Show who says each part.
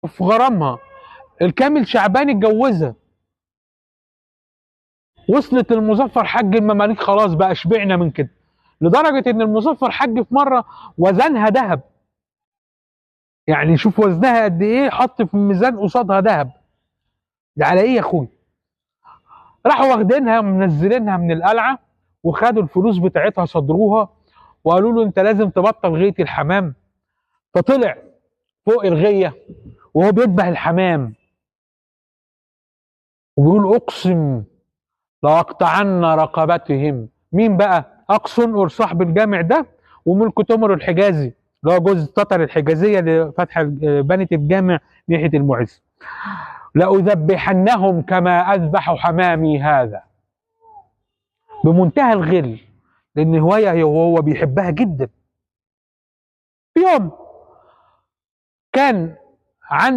Speaker 1: في غرامها. الكامل شعبان اتجوزها، وصلت للمظفر حج المماليك، خلاص بقى شبعنا من كده، لدرجه ان المظفر حج في مره وزنها ذهب. يعني شوف وزنها قد ايه، حط في الميزان قصادها ذهب. ده على ايه يا اخوي؟ راحوا واخدينها منزلينها من القلعه، وخدوا الفلوس بتاعتها صدروها، وقالوا له انت لازم تبطل غايه الحمام. فطلع فوق الغيه وهو بيذبح الحمام وبيقول اقسم لاقطعن رقبتهم. مين بقى؟ اقصن صاحب الجامع ده، وملك تمر الحجازي اللي هو جوز تتر الحجازيه اللي فتح بنت الجامع ناحيه المعز. لأذبحنهم كما أذبح حمامي هذا. بمنتهى الغل، لأن هواية هو بيحبها جدا. في يوم كان عن